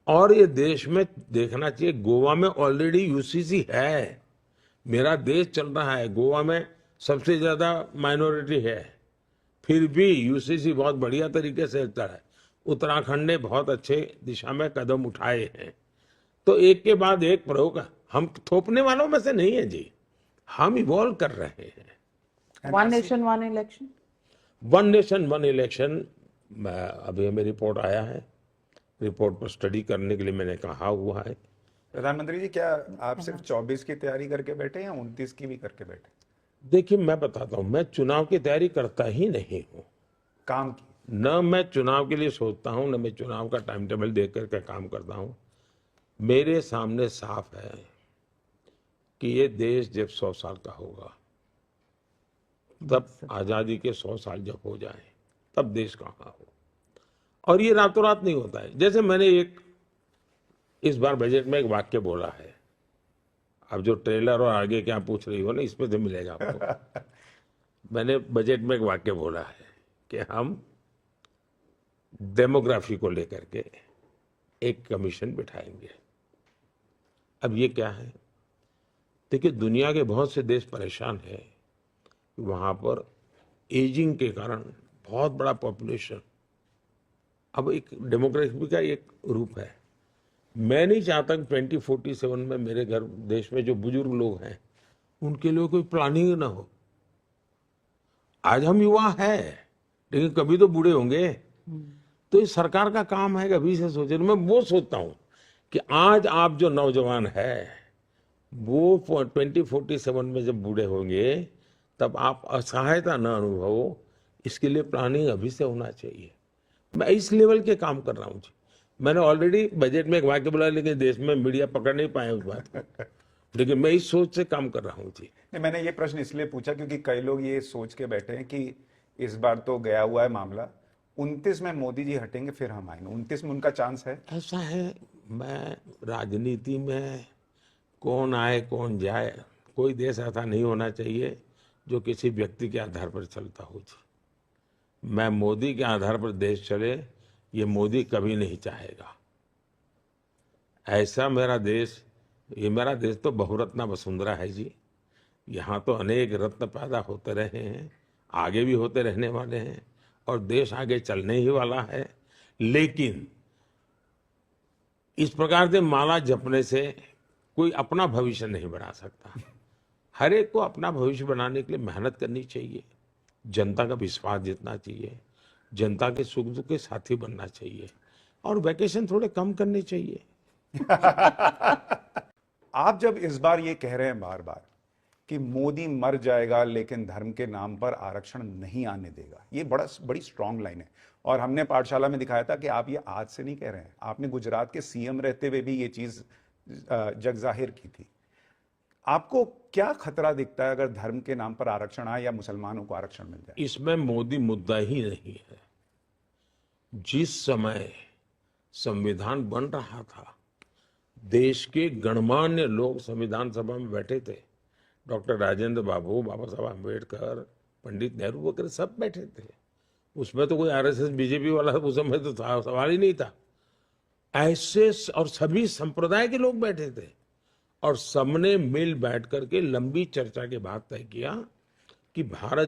और ये देश में देखना चाहिए, गोवा में ऑलरेडी यूसीसी है। मेरा देश चल रहा है, गोवा में सबसे ज्यादा माइनॉरिटी है, फिर भी यूसीसी बहुत बढ़िया तरीके से चलता है। उत्तराखंड ने बहुत अच्छे दिशा में कदम उठाए हैं। तो एक के बाद एक प्रयोग, हम थोपने वालों में से नहीं है जी, हम इवॉल्व कर रहे हैं। One nation one election, one nation one election, अभी हमें रिपोर्ट आया है, रिपोर्ट पर स्टडी करने के लिए मैंने कहा हुआ है। प्रधानमंत्री जी, क्या आप सिर्फ 24 की तैयारी करके बैठे या 29 की भी करके बैठे? देखिए, मैं बताता हूं, मैं चुनाव की तैयारी करता ही नहीं हूं। काम की? न मैं चुनाव के लिए सोचता हूं, न मैं चुनाव का टाइम टेबल देख करके काम करता हूं। मेरे सामने साफ है कि ये देश जब 100 साल का होगा, तब आजादी के 100 साल जब हो जाए, तब देश कहाँ हो। और ये रातों रात नहीं होता है। जैसे मैंने इस बार बजट में एक वाक्य बोला है, अब जो ट्रेलर और आगे क्या पूछ रही हो ना, इसमें से मिलेगा आपको। मैंने बजट में एक वाक्य बोला है कि हम डेमोग्राफी को लेकर के एक कमीशन बिठाएंगे। अब ये क्या है? देखिए, दुनिया के बहुत से देश परेशान हैं, वहां पर एजिंग के कारण बहुत बड़ा पॉपुलेशन, अब एक डेमोग्राफी का एक रूप है। मैं नहीं चाहता कि 2047 में मेरे घर देश में जो बुजुर्ग लोग हैं उनके लिए कोई प्लानिंग ना हो। आज हम युवा हैं, लेकिन कभी तो बूढ़े होंगे। तो इस सरकार का काम है कि अभी से सोचे। मैं वो सोचता हूं कि आज आप जो नौजवान है, वो 2047 में जब बूढ़े होंगे, तब आप असहायता न अनुभव, इसके लिए प्लानिंग अभी से होना चाहिए। मैं इस लेवल के काम कर रहा हूँ जी। मैंने ऑलरेडी बजट में एक वाक्य बोला, लेकिन देश में मीडिया पकड़ नहीं पाए उस बात को, लेकिन मैं इस सोच से काम कर रहा हूँ जी। नहीं, मैंने ये प्रश्न इसलिए पूछा क्योंकि कई लोग ये सोच के बैठे हैं कि इस बार तो गया हुआ है मामला, 29 में मोदी जी हटेंगे फिर हम आएंगे। 29 में उनका चांस है? ऐसा है, मैं राजनीति में कौन आए कौन जाए, कोई देश ऐसा नहीं होना चाहिए जो किसी व्यक्ति के आधार पर चलता हो जी। मैं मोदी के आधार पर देश चले, ये मोदी कभी नहीं चाहेगा। ऐसा मेरा देश, ये मेरा देश तो बहुरत्ना वसुंधरा है जी। यहाँ तो अनेक रत्न पैदा होते रहे हैं, आगे भी होते रहने वाले हैं, और देश आगे चलने ही वाला है। लेकिन इस प्रकार से माला जपने से कोई अपना भविष्य नहीं बना सकता। हर एक को अपना भविष्य बनाने के लिए मेहनत करनी चाहिए, जनता का विश्वास जीतना चाहिए, जनता के सुख दुख के साथी बनना चाहिए, और वैकेशन थोड़े कम करने चाहिए। आप जब इस बार ये कह रहे हैं बार बार कि मोदी मर जाएगा लेकिन धर्म के नाम पर आरक्षण नहीं आने देगा, ये बड़ी स्ट्रांग लाइन है। और हमने पाठशाला में दिखाया था कि आप ये आज से नहीं कह रहे हैं, आपने गुजरात के सीएम रहते हुए भी ये चीज जग जाहिर की थी। आपको क्या खतरा दिखता है अगर धर्म के नाम पर आरक्षण आए या मुसलमानों को आरक्षण मिल जाए? इसमें मोदी मुद्दा ही नहीं है। जिस समय संविधान बन रहा था, देश के गणमान्य लोग संविधान सभा में बैठे थे। डॉक्टर राजेंद्र बाबू, बाबा साहब अम्बेडकर, पंडित नेहरू वगैरह सब बैठे थे। उसमें तो कोई आरएसएस बीजेपी वाला उस समय तो सवाल ही नहीं था। ऐसे और सभी संप्रदाय के लोग बैठे थे, और सबने मिल बैठ करके लंबी चर्चा के बाद तय किया कि भारत